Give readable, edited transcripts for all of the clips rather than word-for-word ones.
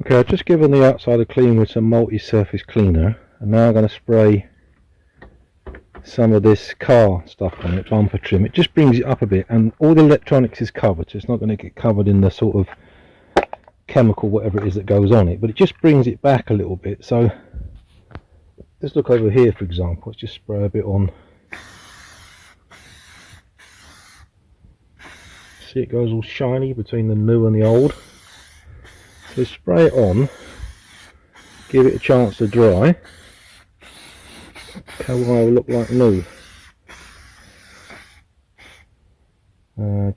Okay, I've just given the outside a clean with some multi-surface cleaner, and now I'm going to spray some of this car stuff on it, bumper trim. It just brings it up a bit, and all the electronics is covered, so it's not going to get covered in the sort of chemical whatever it is that goes on it, but it just brings it back a little bit. So let's look over here, for example. Let's just spray a bit on. See, it goes all shiny between the new and the old. So spray it on, give it a chance to dry. Kawai will look like new.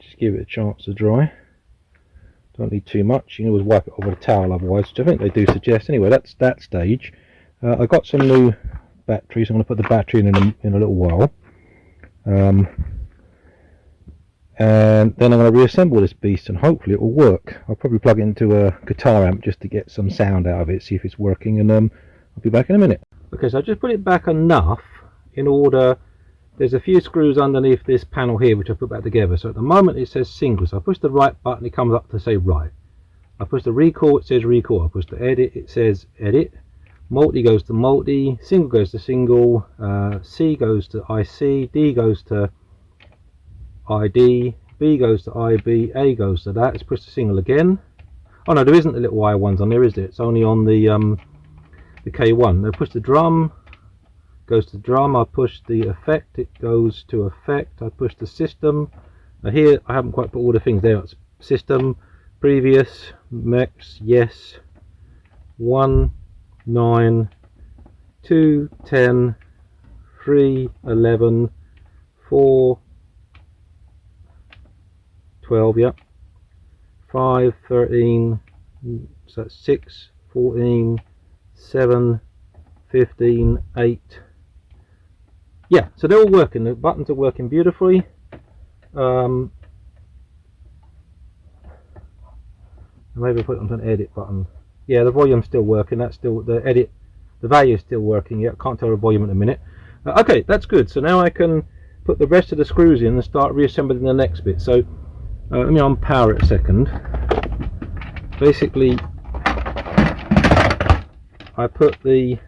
Just give it a chance to dry. Don't need too much. You can always wipe it off with a towel otherwise, which I think they do suggest. Anyway, that's that stage. I got some new batteries. I'm going to put the battery in a little while. And then I'm going to reassemble this beast, and hopefully it will work. I'll probably plug it into a guitar amp just to get some sound out of it, see if it's working, and I'll be back in a minute. Okay, so I just put it back enough in order. There's a few screws underneath this panel here which I put back together. So at the moment it says single, so I push the right button, it comes up to say right. I push the recall, it says recall. I push the edit, it says edit. Multi goes to multi, single goes to single, C goes to IC, D goes to ID, B goes to IB, A goes to that. Let's push the single again. Oh no, there isn't the little wire ones on there, is there? It's only on the K1. Now push the drum, goes to drum. I push the effect, it goes to effect. I push the system. Now here I haven't quite put all the things there. It's system, previous, max, yes, 1, 9, 2, 10, 3, 11, 4, 12, yep, 5, 13, so that's 6, 14, 7, 15, 8. Yeah, so they're all working. The buttons are working beautifully. Maybe put it onto an edit button. Yeah, the volume's still working. That's still the edit. The value is still working. Yeah, I can't tell the volume at the minute. Okay, that's good. So now I can put the rest of the screws in and start reassembling the next bit. So let me unpower it a second. Basically, I put the.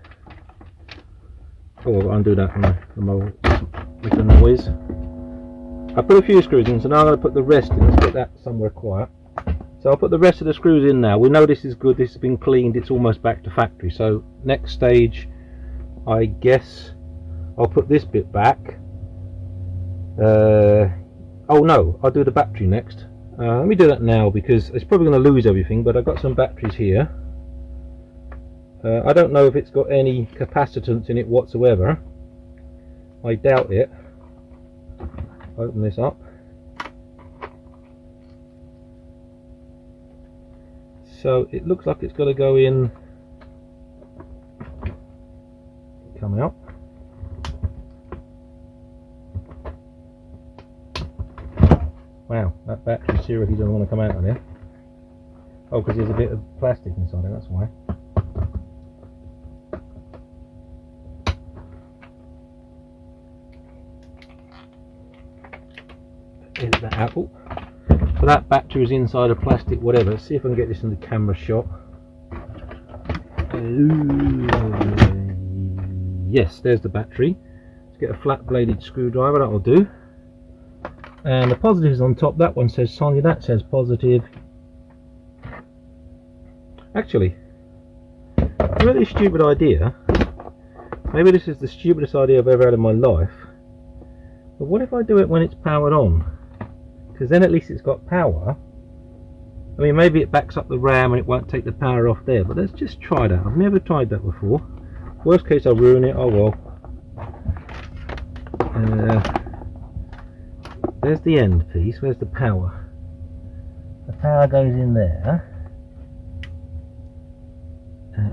Oh, I'll undo that with the noise. I put a few screws in, so now I'm going to put the rest in. Let's get that somewhere quiet. So I'll put the rest of the screws in now. We know this is good. This has been cleaned. It's almost back to factory. So next stage, I guess I'll put this bit back. Oh no, I'll do the battery next. Let me do that now because it's probably going to lose everything, but I've got some batteries here. I don't know if it's got any capacitance in it whatsoever. I doubt it. Open this up. So it looks like it's got to go in. Come out. Wow, that battery seriously doesn't want to come out of there. Oh, because there's a bit of plastic inside it, that's why. Is that apple? So that battery is inside a plastic whatever. Let's see if I can get this in the camera shot. Yes, there's the battery. Let's get a flat bladed screwdriver, that will do. And the positive is on top. That one says Sonia, that says positive. Actually, a really stupid idea. Maybe this is the stupidest idea I've ever had in my life. But what if I do it when it's powered on? Because then at least it's got power. I mean, maybe it backs up the RAM and it won't take the power off there. But let's just try that. I've never tried that before. Worst case, I'll ruin it. Oh well. There's the end piece. Where's the power? The power goes in there.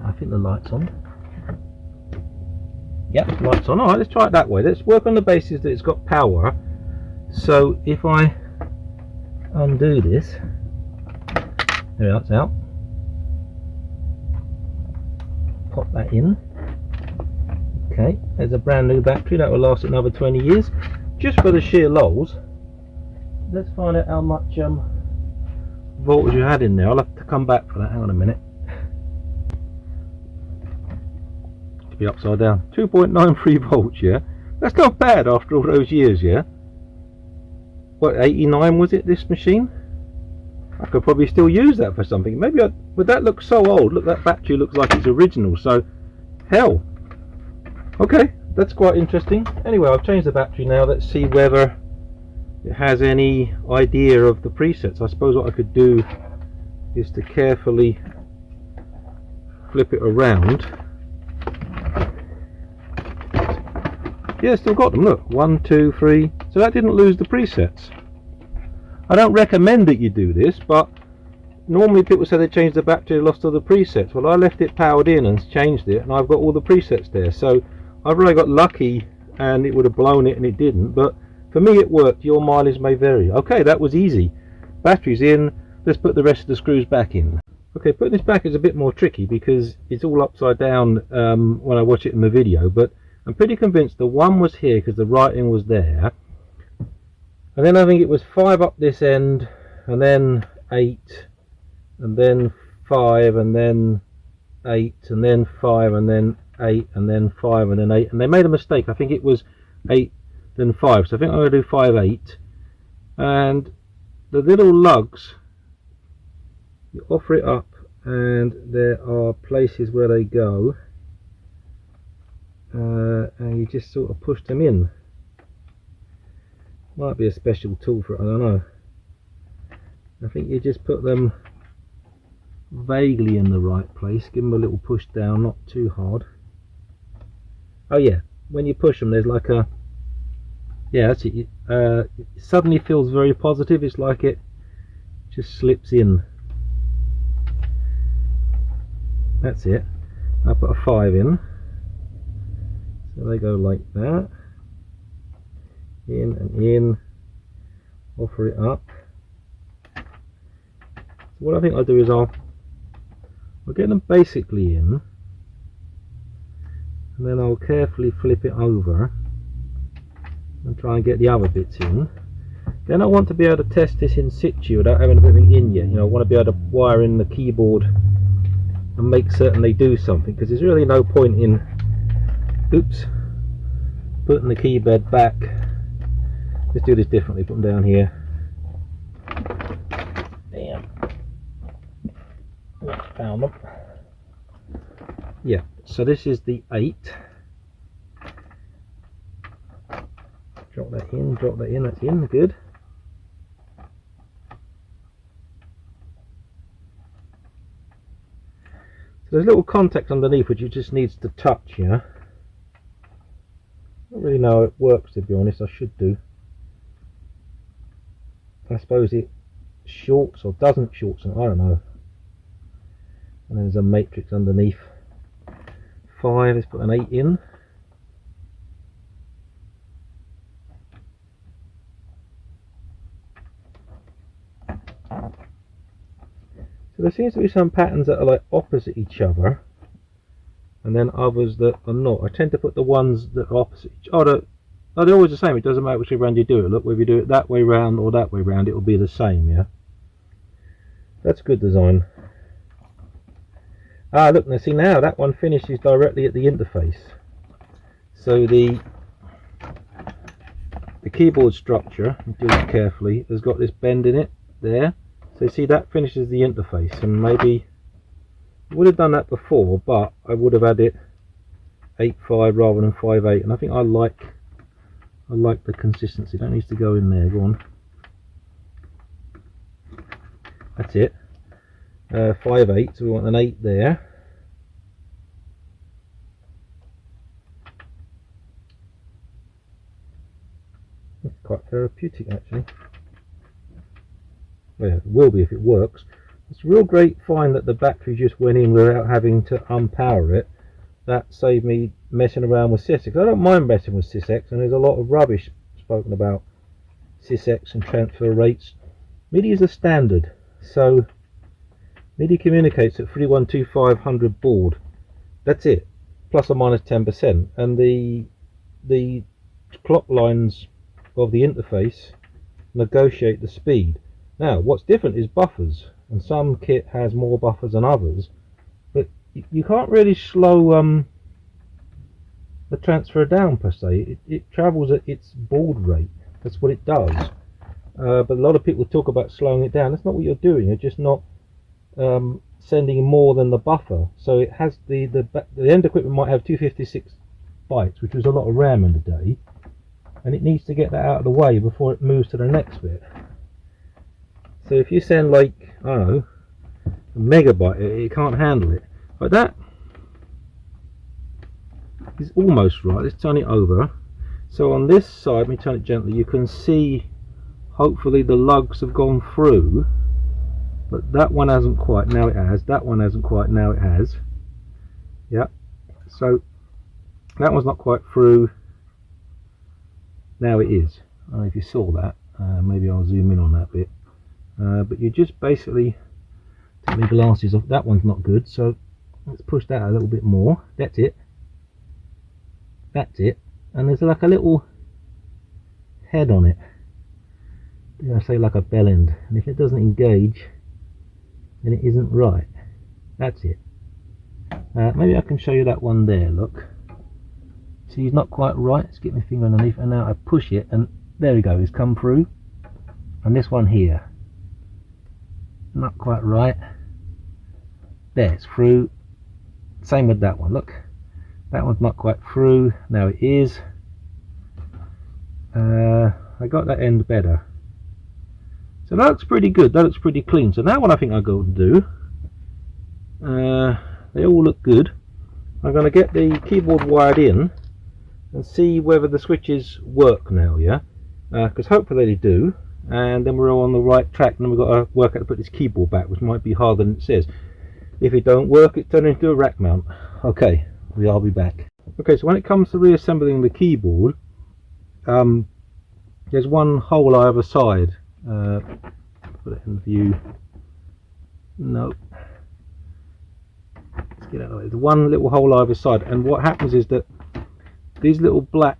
I think the light's on. Yep, light's on. Alright, let's try it that way. Let's work on the basis that it's got power. So if I undo this, there it's out. Pop that in. Okay, there's a brand new battery that will last another 20 years. Just for the sheer lols, let's find out how much voltage you had in there. I'll have to come back for that. Hang on a minute. be upside down. 2.93 volts, yeah? That's not bad after all those years, yeah? What, 89 was it, this machine? I could probably still use that for something. Maybe but that looks so old. Look, that battery looks like it's original, so hell. Okay, that's quite interesting. Anyway, I've changed the battery now. Let's see whether it has any idea of the presets. I suppose what I could do is to carefully flip it around. Yeah, still got them. Look, 1, 2, 3. So that didn't lose the presets. I don't recommend that you do this, but normally people say they changed the battery, lost all the presets. Well, I left it powered in and changed it, and I've got all the presets there. So I've really got lucky, and it would have blown it, and it didn't. But for me, it worked. Your mileage may vary. Okay, that was easy. Battery's in. Let's put the rest of the screws back in. Okay, putting this back is a bit more tricky because it's all upside down when I watch it in the video. But I'm pretty convinced the 1 was here because the writing was there. And then I think it was 5 up this end, and then 8, and then 5, and then 8, and then 5, and then 8, and then 5, and then 8. And they made a mistake. I think it was 8, then 5. So I think I'm going to do 5, 8. And the little lugs, you offer it up, and there are places where they go, and you just sort of push them in. Might be a special tool for it, I don't know. I think you just put them vaguely in the right place, give them a little push down, not too hard. Oh yeah, when you push them there's like a, yeah, that's it. It suddenly feels very positive. It's like it just slips in. That's it. I put a 5 in, so they go like that. In and in, offer it up. So what I think I'll do is I'll get them basically in, and then I'll carefully flip it over and try and get the other bits in. Then I want to be able to test this in situ without having everything in yet. You know, I want to be able to wire in the keyboard and make certain they do something, because there's really no point in, oops, putting the keybed back. Let's do this differently. Put them down here. Damn. Found them. Yeah, so this is the 8. Drop that in, that's in, good. So there's little contacts underneath which it just needs to touch, yeah? I don't really know how it works, to be honest. I should do. I suppose it shorts or doesn't short something, I don't know. And then there's a matrix underneath. 5, let's put an 8 in. So there seems to be some patterns that are like opposite each other, and then others that are not. I tend to put the ones that are opposite each other. Oh, they're always the same. It doesn't matter which way round you do it. Look, whether you do it that way round or that way round, it will be the same, yeah? That's good design. Ah, look, now see, now that one finishes directly at the interface. So the keyboard structure, do it carefully, has got this bend in it, there. So you see that finishes the interface, and maybe I would have done that before, but I would have had it 8.5 rather than 5.8, and I think I like the consistency. That needs to go in there. Go on. That's it. 5.8, so we want an 8 there. It's quite therapeutic, actually. Well, yeah, it will be if it works. It's a real great find that the battery just went in without having to unpower it. That saved me messing around with SysX. I don't mind messing with SysX, and there's a lot of rubbish spoken about SysX and transfer rates. MIDI is a standard, so MIDI communicates at 312500 baud. That's it, plus or minus 10%, and the clock lines of the interface negotiate the speed. Now, what's different is buffers, and some kit has more buffers than others, but you can't really slow the transfer down per se. It travels at its baud rate. That's what it does. But a lot of people talk about slowing it down. That's not what you're doing. You're just not sending more than the buffer. So it has the end equipment might have 256 bytes, which was a lot of RAM in the day, and it needs to get that out of the way before it moves to the next bit. So if you send like, I don't know, a megabyte, it can't handle it. Like that is almost right. Let's turn it over. So on this side, let me turn it gently, you can see hopefully the lugs have gone through, but that one hasn't quite. Now it has. That one hasn't quite. Now it has. Yeah, so that one's not quite through. Now it is. I don't know if you saw that. Maybe I'll zoom in on that bit. But you just basically take my glasses off. That one's not good, so let's push that a little bit more. That's it. That's it. And there's like a little head on it. Dare I say, like a bell end. And if it doesn't engage, then it isn't right. That's it. Maybe I can show you that one there. Look. See, it's not quite right. Let's get my finger underneath, and now I push it, and there we go. It's come through. And this one here, not quite right. There, it's through. Same with that one. Look, that one's not quite through. Now it is. I got that end better. So that looks pretty good. That looks pretty clean. So now what I think I'll go and do, they all look good. I'm going to get the keyboard wired in and see whether the switches work now, yeah? Because hopefully they do. And then we're all on the right track, and then we've got to work out to put this keyboard back, which might be harder than it says. If it don't work, it turns into a rack mount. Okay, I'll be back. Okay, so when it comes to reassembling the keyboard, there's one hole either side. Put it in view. No. Let's get out of the way. There's one little hole either side, and what happens is that these little black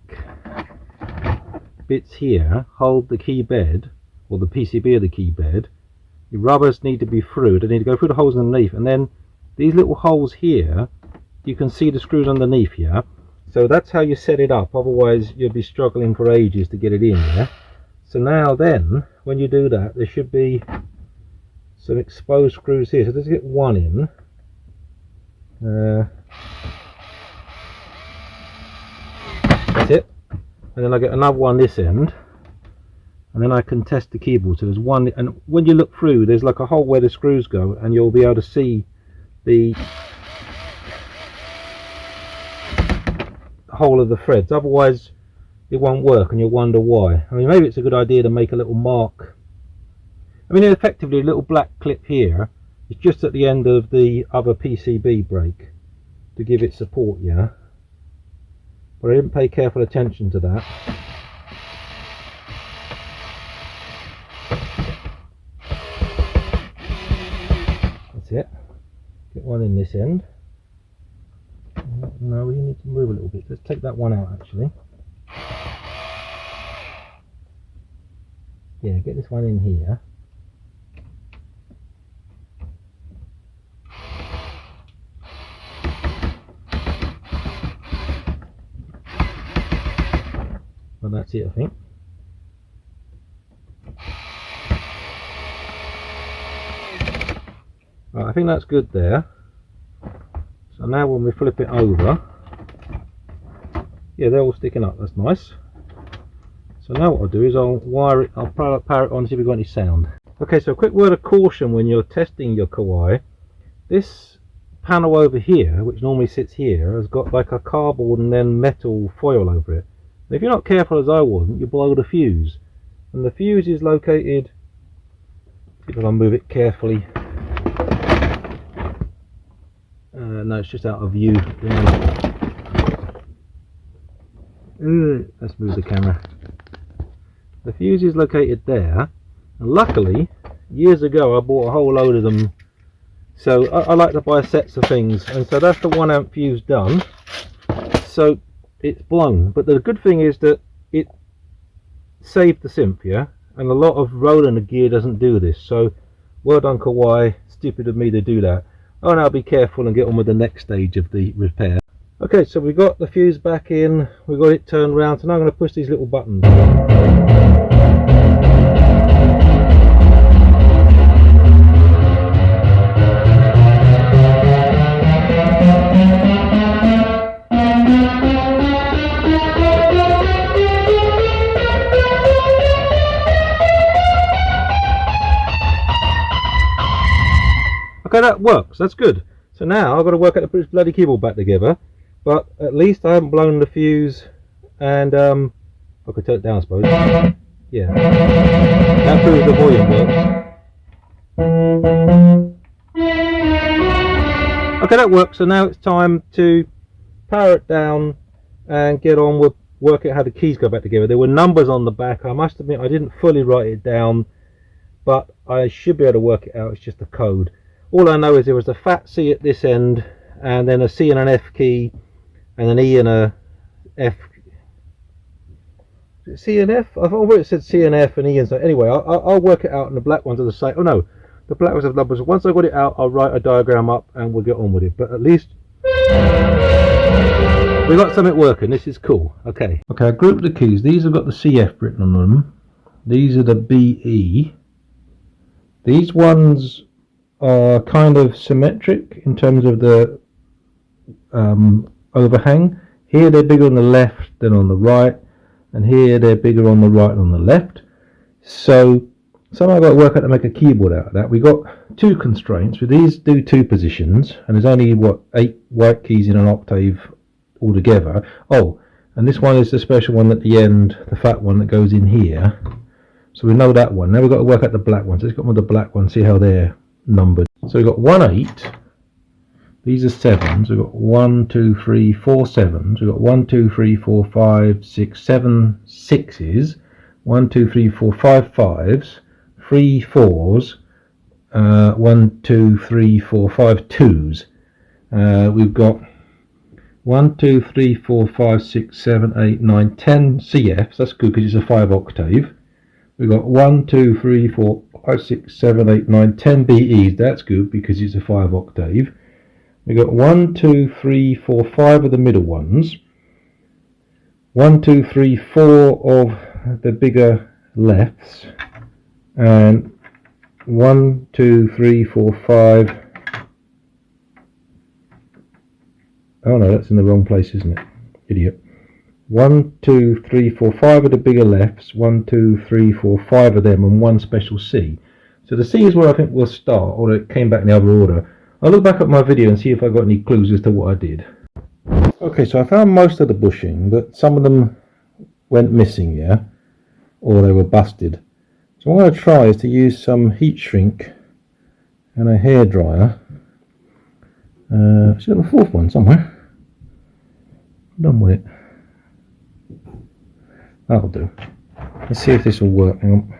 bits here hold the key bed, or the PCB of the key bed. The rubbers need to be through. They need to go through the holes underneath, and then these little holes here, you can see the screws underneath here. So that's how you set it up. Otherwise, you'll be struggling for ages to get it in there. So now then, when you do that, there should be some exposed screws here. So let's get one in. That's it. And then I get another one this end, and then I can test the keyboard. So there's one, and when you look through, there's like a hole where the screws go, and you'll be able to see the hole of the threads. Otherwise it won't work, and you'll wonder why. I mean, maybe it's a good idea to make a little mark. I mean, effectively a little black clip here is just at the end of the other PCB break to give it support, yeah. But I didn't pay careful attention to that. That's it. Get one in this end. No, we need to move a little bit. Let's take that one out actually. Yeah, get this one in here. Well, that's it, I think. Right, I think that's good there. So now when we flip it over, yeah, they're all sticking up. That's nice. So now what I'll do is I'll wire it, I'll power it on, see if we've got any sound. Okay, so a quick word of caution when you're testing your Kawai. This panel over here, which normally sits here, has got like a cardboard and then metal foil over it. If you're not careful, as I wasn't, you blow the fuse, and the fuse is located, see if I can move it carefully. No, it's just out of view. Let's move the camera. The fuse is located there, and luckily years ago I bought a whole load of them, so I like to buy sets of things, and so that's the 1 amp fuse done. So it's blown, but the good thing is that it saved the synth, yeah, and a lot of rolling the gear doesn't do this, so well done Kawai, stupid of me to do that. Oh, now be careful and get on with the next stage of the repair. Okay, so we got the fuse back in, we got it turned around, so now I'm going to push these little buttons. Okay, that works, that's good. So now I've got to work out to put this bloody keyboard back together, but at least I haven't blown the fuse, and I could turn it down I suppose. Yeah, that proves the volume works. Okay, that works, so now it's time to power it down and get on with working out how the keys go back together. There were numbers on the back. I must admit I didn't fully write it down, but I should be able to work it out. It's just a code. All I know is there was a fat C at this end, and then a C and an F key, and an E and a F. Is it C and F? I thought it said C and F and E and so. Anyway, I'll work it out, and the black ones are the same. Oh no, the black ones have numbers. Once I got it out, I'll write a diagram up, and we'll get on with it. But at least we got something working. This is cool. Okay. Okay, I grouped the keys. These have got the CF written on them. These are the BE. These ones are kind of symmetric in terms of the overhang. Here they're bigger on the left than on the right, and here they're bigger on the right than on the left. So somehow I've got to work out to make a keyboard out of that. We got two constraints. With these do two positions, and there's only what 8 white keys in an octave altogether. Oh, and this one is the special one at the end, the fat one that goes in here. So we know that one. Now we've got to work out the black ones. Let's go with the black ones, see how they're numbered. So we've got 1 8. These are 7s. We've got 1 2 3 4 7s. We've got 1 2 3 4 5 6 7 6s. 1 2 3 4 5 5s. 3 4s. 1 2 3 4 5 2s. We've got 1 2 3 4 5 6 7 8 9 10 CFs. That's good because it's a 5 octave. We've got 1 2 3 4 5 6 7 8 9 10 BEs. That's good because it's a 5 octave. We've got 1 2 3 4 5 of the middle ones. 1 2 3 4 of the bigger lefts, and 1 2 3 4 5. Oh no, that's in the wrong place, isn't it? Idiot. 1 2 3 4 5 of the bigger lefts. 1 2 3 4 5 of them, and 1 special C. So the C is where I think we'll start, or it came back in the other order. I'll look back at my video and see if I got any clues as to what I did. Okay, so I found most of the bushing, but some of them went missing, yeah, or they were busted. So what I'm going to try is to use some heat shrink and a hairdryer. Should have a fourth one somewhere. I'm done with it. That'll do. Let's see if this will work. Hang on.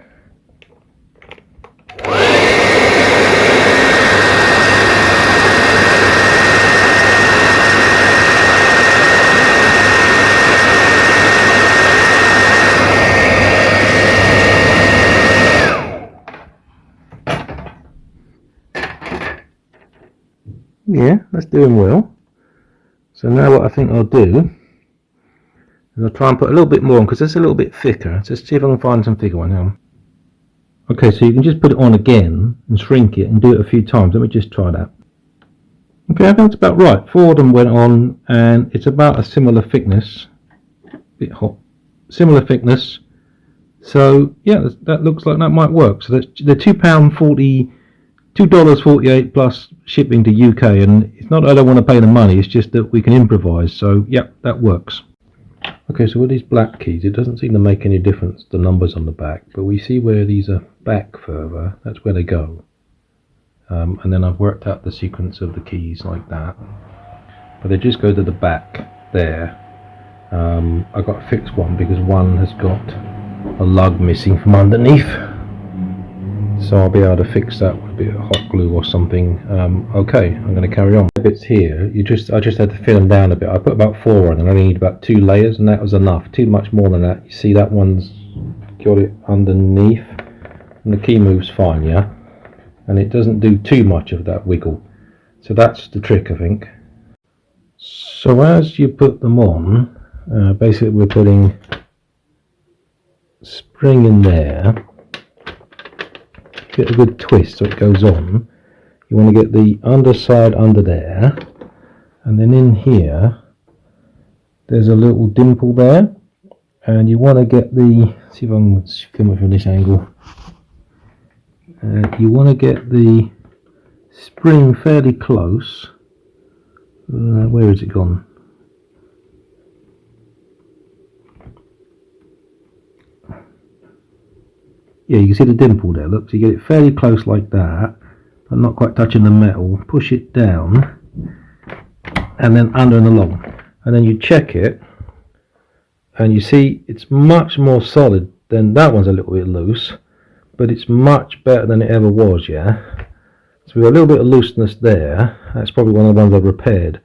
Yeah, that's doing well. So now what I think I'll do is I'll try and put a little bit more on, because it's a little bit thicker. Just see if I can find some thicker one now. Okay, so you can just put it on again and shrink it and do it a few times. Let me just try that. Okay, I think it's about right. 4 of them went on, and it's about a similar thickness. A bit hot. Similar thickness. So yeah, that looks like that might work. So they're £2.40. $2.48 plus shipping to UK, and it's not that I don't want to pay the money, it's just that we can improvise. So yep, that works. Okay, so with these black keys, it doesn't seem to make any difference, the numbers on the back, but we see where these are back further, that's where they go. And then I've worked out the sequence of the keys like that, but they just go to the back there. I got to fix one because one has got a lug missing from underneath. So I'll be able to fix that with a bit of hot glue or something. Okay, I'm going to carry on. The bits here, I just had to fill them down a bit. I put about 4 on, and I only need about 2 layers, and that was enough. Too much more than that. You see that one's got it underneath, and the key moves fine, yeah? And it doesn't do too much of that wiggle. So that's the trick, I think. So as you put them on, basically we're putting spring in there, get a good twist so it goes on. You want to get the underside under there, and then in here there's a little dimple there, and you want to get the, see if I can film it from this angle, you want to get the spring fairly close. Where has it gone? Yeah, you can see the dimple there, look, so you get it fairly close like that, but not quite touching the metal. Push it down, and then under and along, and then you check it, and you see it's much more solid than that one's a little bit loose, but it's much better than it ever was, yeah? So we've got a little bit of looseness there, that's probably one of the ones I've repaired,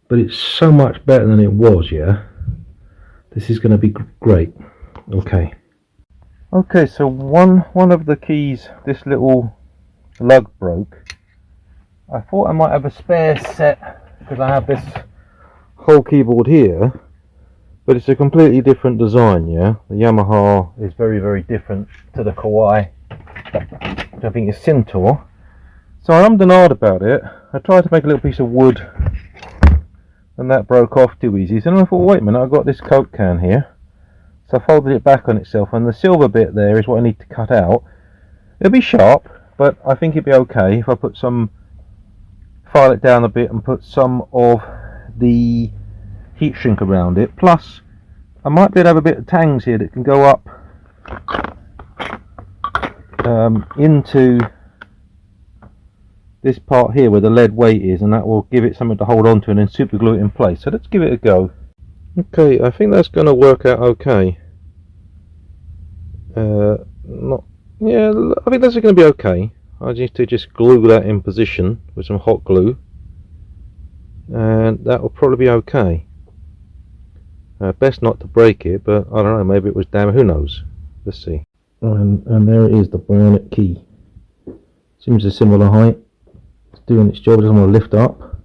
but it's so much better than it was, yeah? This is going to be great. Okay, so one of the keys, this little lug broke. I thought I might have a spare set because I have this whole keyboard here, but it's a completely different design, yeah? The Yamaha is very, very different to the Kawai, which I think is Centaur. So I ummed and ahed about it. I tried to make a little piece of wood, and that broke off too easy. So then I thought, wait a minute, I've got this Coke can here. So I folded it back on itself, and the silver bit there is what I need to cut out. It'll be sharp, but I think it'd be okay if I put some, file it down a bit and put some of the heat shrink around it. Plus, I might be able to have a bit of tangs here that can go up into this part here where the lead weight is, and that will give it something to hold on to and then super glue it in place. So let's give it a go. Okay, I think that's going to work out okay. Yeah, I think that's going to be okay. I need to just glue that in position with some hot glue, and that will probably be okay. Best not to break it, but I don't know, maybe it was damaged, who knows. Let's see. And there it is, the bionic key. Seems a similar height. It's doing its job, it doesn't want to lift up.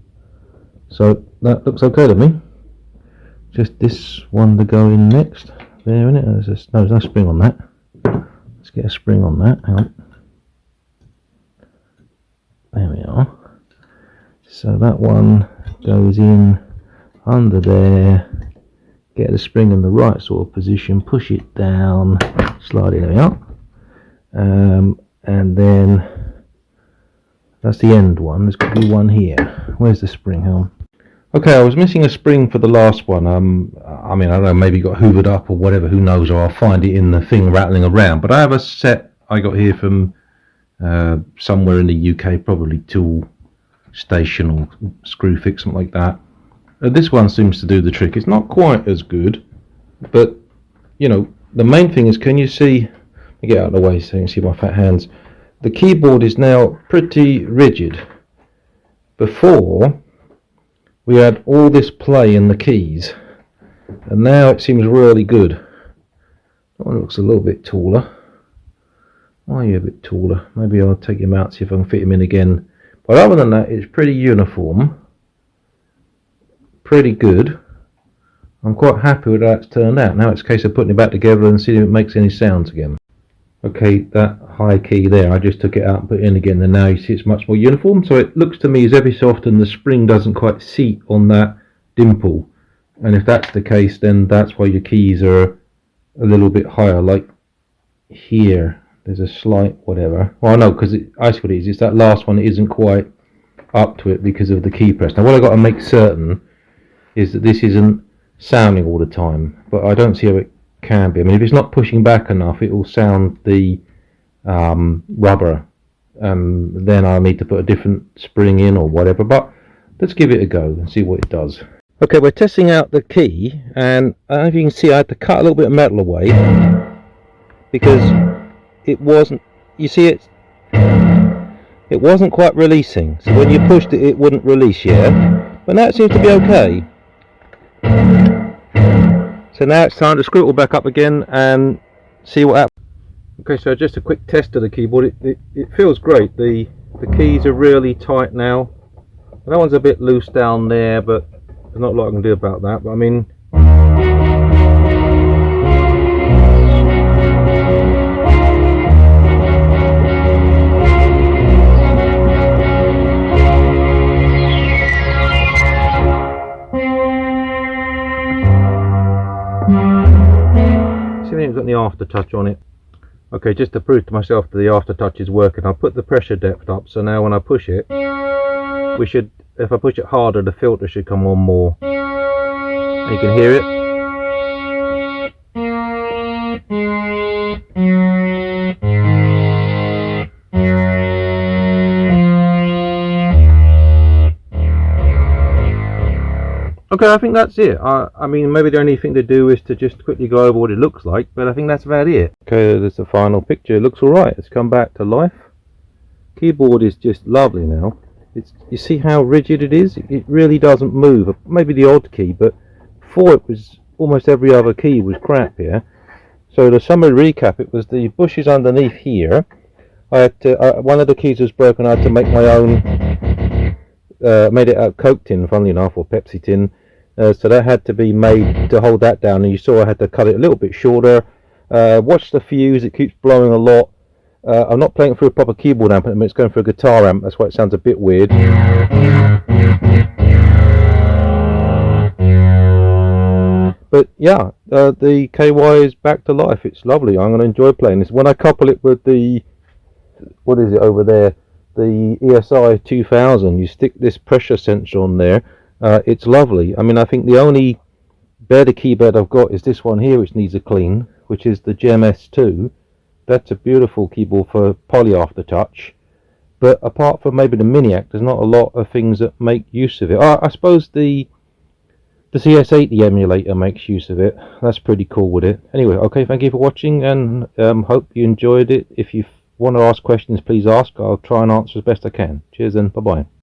So that looks okay to me. Just this one to go in next. There, isn't it? There's no spring on that. Let's get a spring on that. Hang on. There we are. So that one goes in under there. Get the spring in the right sort of position. Push it down. Slide it. There we are. And then that's the end one. There's got to be one here. Where's the spring? Hang on. Okay, I was missing a spring for the last one. I mean, I don't know, maybe it got hoovered up or whatever, who knows, or I'll find it in the thing rattling around. But I have a set I got here from somewhere in the UK, probably Tool Station or Screwfix, something like that. This one seems to do the trick. It's not quite as good, but, you know, the main thing is, can you see, let me get out of the way so you can see my fat hands. The keyboard is now pretty rigid. Before, we had all this play in the keys, and now it seems really good. That one looks a little bit taller. Why are you a bit taller? Maybe I'll take him out, see if I can fit him in again. But other than that, it's pretty uniform. Pretty good. I'm quite happy with how it's turned out. Now it's a case of putting it back together and seeing if it makes any sounds again. Okay, that high key there, I just took it out and put it in again, and now you see it's much more uniform. So it looks to me as every so often the spring doesn't quite seat on that dimple, and if that's the case, then that's why your keys are a little bit higher. Like here, there's a slight whatever. Well, no, because I see what it is. It's that last one that isn't quite up to it because of the key press. Now, what I've got to make certain is that this isn't sounding all the time, but I don't see how it can be. I mean, if it's not pushing back enough, it will sound the rubber. Then I'll need to put a different spring in or whatever, but let's give it a go and see what it does. Okay, we're testing out the key, and I don't know if you can see, I had to cut a little bit of metal away because it wasn't, you see, it wasn't quite releasing. So when you pushed it, it wouldn't release yet, but now it seems to be okay. So now it's time to screw it all back up again and see what happens. Okay, so just a quick test of the keyboard. It feels great. The keys are really tight now. That one's a bit loose down there, but There's not a lot I can do about that, but I mean, see, it's got the aftertouch on it. Okay, just to prove to myself that the aftertouch is working, I'll put the pressure depth up, so now when I push it, we should, if I push it harder, the filter should come on more. And you can hear it. Okay, I think that's it. I mean, maybe the only thing to do is to just quickly go over what it looks like, but I think that's about it. Okay, there's the final picture. It looks alright. It's come back to life. Keyboard is just lovely now. You see how rigid it is? It really doesn't move. Maybe the odd key, but before it was almost every other key was crap here. So the summary recap, it was the bushes underneath here. I had to, one of the keys was broken. I had to make my own. Made it out of Coke tin, funnily enough, or Pepsi tin. So that had to be made to hold that down, and you saw I had to cut it a little bit shorter. Watch the fuse, it keeps blowing a lot. I'm not playing it through a proper keyboard amp, it's going through a guitar amp, that's why it sounds a bit weird. But yeah, the KY is back to life. It's lovely. I'm going to enjoy playing this. When I couple it with the, what is it over there, the ESi 2000, you stick this pressure sensor on there. It's lovely. I mean, I think the only better keybed I've got is this one here, which needs a clean, which is the Gem S2. That's a beautiful keyboard for poly aftertouch. But apart from maybe the Miniak, there's not a lot of things that make use of it. I suppose the CS80 emulator makes use of it. That's pretty cool with it. Anyway, okay, thank you for watching, and hope you enjoyed it. If you want to ask questions, please ask. I'll try and answer as best I can. Cheers and bye-bye.